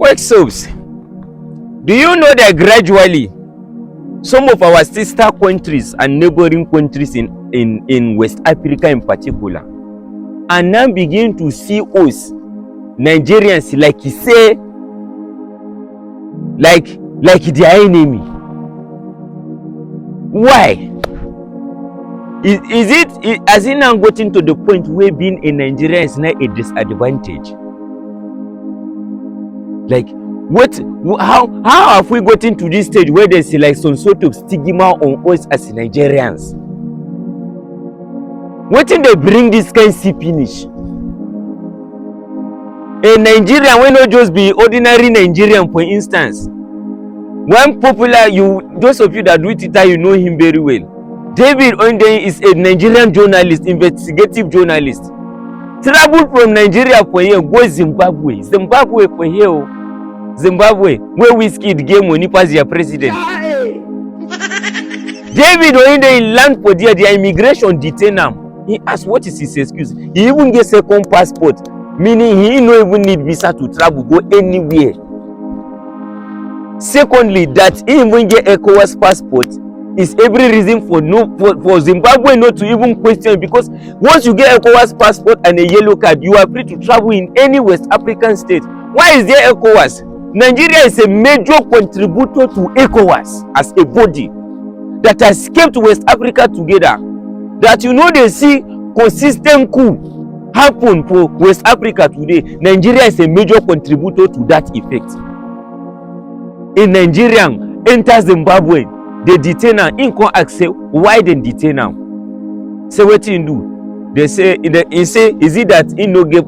Quick subs. Do you know that gradually some of our sister countries and neighboring countries in West Africa in particular are now beginning to see us Nigerians like you say, like their enemy? Why? Has it now gotten to the point where being a Nigerian is now a disadvantage? Like, how have we gotten to this stage where there's like some sort of stigma on us as Nigerians? What did they bring this kind of finish? A Nigerian will not just be ordinary Nigerian, for instance. One popular, those of you that do Twitter, you know him very well. David Ondeyin is a Nigerian journalist, investigative journalist. Traveled from Nigeria for here, go Zimbabwe. Zimbabwe for here. Zimbabwe, where Wizkid game when he pass their president. David Ondeyin land for there, their immigration detain him. He asked what is his excuse. He even get second passport, meaning he no even need visa to travel, go anywhere. Secondly, that he even get ECOWAS passport is every reason for Zimbabwe not to even question, because once you get ECOWAS passport and a yellow card, you are free to travel in any West African state. Why is there ECOWAS? Nigeria is a major contributor to ECOWAS as a body that has kept West Africa together. That they see consistent coup happen for West Africa today. Nigeria is a major contributor to that effect. A Nigerian enters Zimbabwe, they detain him, he can't accept why they detain him. So what you do? They say, is it that he no get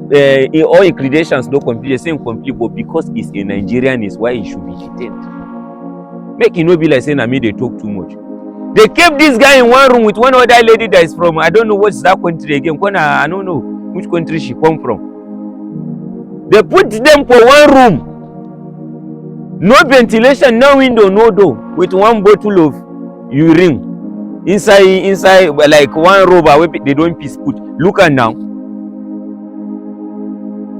all his credentials no complete? They say complete, but because he's a Nigerian is why he should be detained. Make it no be like saying I mean they talk too much. They kept this guy in one room with one other lady that is from, I don't know what's that country again. I don't know which country she come from. They put them for one room. No ventilation, no window, no door, with one bottle of urine inside like one rubber where they don't piece put. Look at now.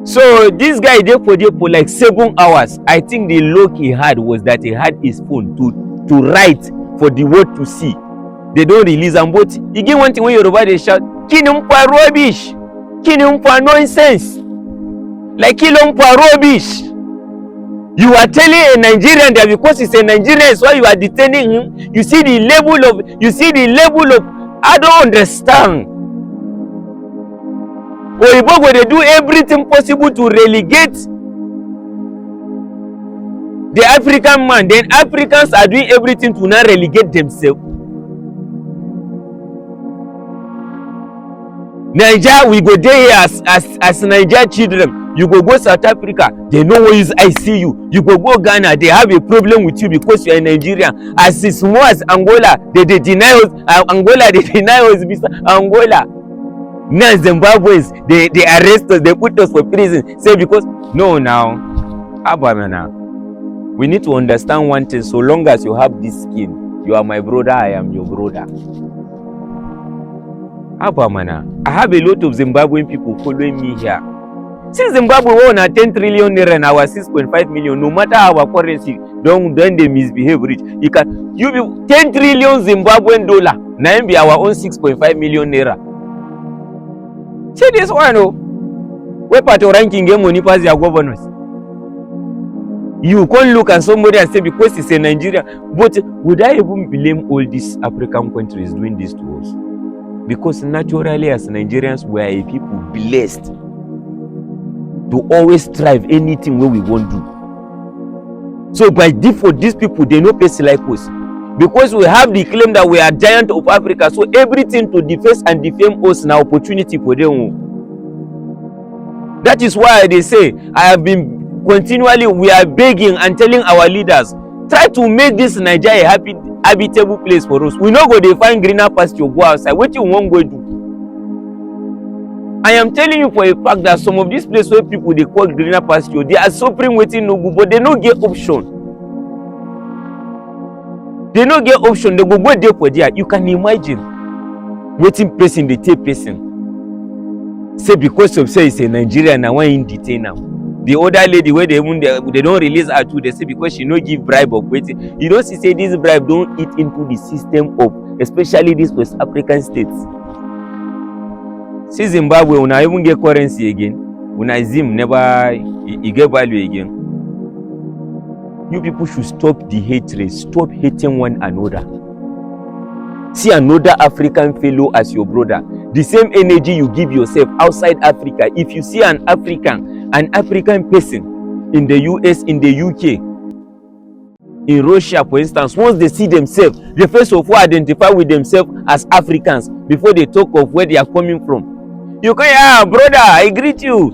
So this guy there for like 7 hours. I think the luck he had was that he had his phone to write for the world to see. They don't release them, but again one thing when you're over they shout, "Kinumpa rubbish, kinumpa nonsense," like kinumpa rubbish. You are telling a Nigerian that because he's a Nigerian is why you are detaining him. You see the level of I don't understand. Oyibo they do everything possible to relegate the African man. Then Africans are doing everything to not relegate themselves. Nigeria, we go there as Nigeria children. You go South Africa, they know where is ICU. You go Ghana, they have a problem with you because you are a Nigerian. As small as Angola, they deny us. Angola, they deny us visa. Angola. Now Zimbabweans, they arrest us, they put us for prison. Say because no now. Abamana. We need to understand one thing. So long as you have this skin, you are my brother, I am your brother. Abamana. I have a lot of Zimbabwean people following me here. Since Zimbabwe won at 10 trillion naira and our 6.5 million, no matter our currency, don't they misbehave rich. You be 10 trillion Zimbabwean dollar, now be our own 6.5 million naira. See this one, no? Where part of ranking game money pass their governors? You can't look at somebody and say because he's a Nigerian. But would I even blame all these African countries doing this to us? Because naturally as Nigerians, we are a people blessed to always strive anything where we won't do. So by default, these people, they no place like us. Because we have the claim that we are giant of Africa, so everything to defend and defame us now opportunity for them. That is why they say, I have been continually, we are begging and telling our leaders, try to make this Nigeria a happy, habitable place for us. We no go they find greener pasture, go outside. What you won't go do? I am telling you for a fact that some of these places where people they call greener pasture, they are suffering waiting no go, but they no get option. They no get option. They go there for there. You can imagine waiting person they take person. Say because of say it's a Nigerian and why in detain now. the other lady where they don't release her too, they say because she no give bribe of waiting. You don't see say this bribe don't eat into the system of especially these West African states. See Zimbabwe, una even get currency again. Una Zim never get value again. You people should stop the hatred. Stop hating one another. See another African fellow as your brother. The same energy you give yourself outside Africa. If you see an African person in the US, in the UK, in Russia, for instance, once they see themselves, they first of all identify with themselves as Africans before they talk of where they are coming from. You can, brother, I greet you.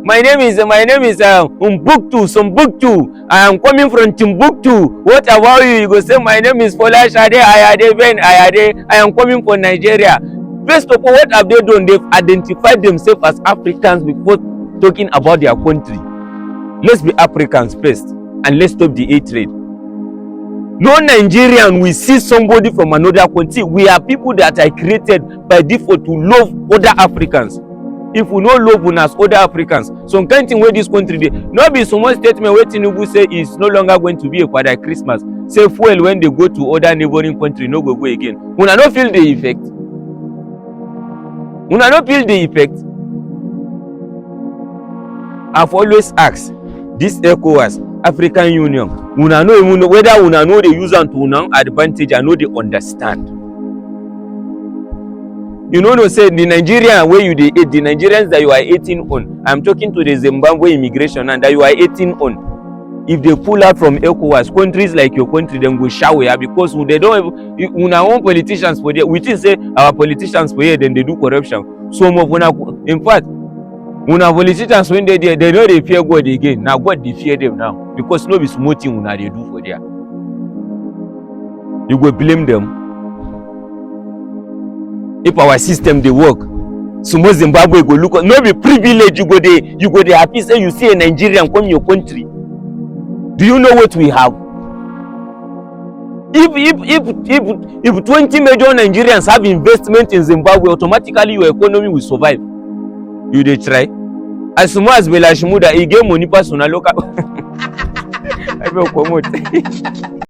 My name is Umbuktu, Sumbuktu. I am coming from Timbuktu. What about you? You go say, my name is Fola Shade, I am coming from Nigeria. First of all, what have they done? They've identified themselves as Africans before talking about their country. Let's be Africans first, and let's stop the hatred. No Nigerian will see somebody from another country. We are people that are created by default to love other Africans. If we no love one as other Africans, some kind of thing where this country dey, no be so much statement where Tinubu say is no longer going to be a Father Christmas. Say fuel when they go to other neighboring country, no go again. Una no feel the effect. Una no feel the effect. I've always asked this ECOWAS, African Union, una know even whether una know they use am to una advantage and know they understand. You know, no say the Nigerian where you dey hate, the Nigerians that you are hating on. I'm talking to the Zimbabwe immigration and that you are hating on. If they pull out from ECOWAS, countries like your country, then go shower because they don't have una own politicians for there. We think say our politicians for here, then they do corruption. Some of una, in fact, una politicians when they there, they know they fear God again. Now God they fear them now because no be small thing una they do for there. You go blame them. If our system they work, small Zimbabwe go look. No be privilege you go there happy say you see a Nigerian come your country. Do you know what we have? If 20 major Nigerians have investment in Zimbabwe, automatically your economy will survive. You dey try. As soon as Bela Shimuda, he get money pass on a local. I will come out.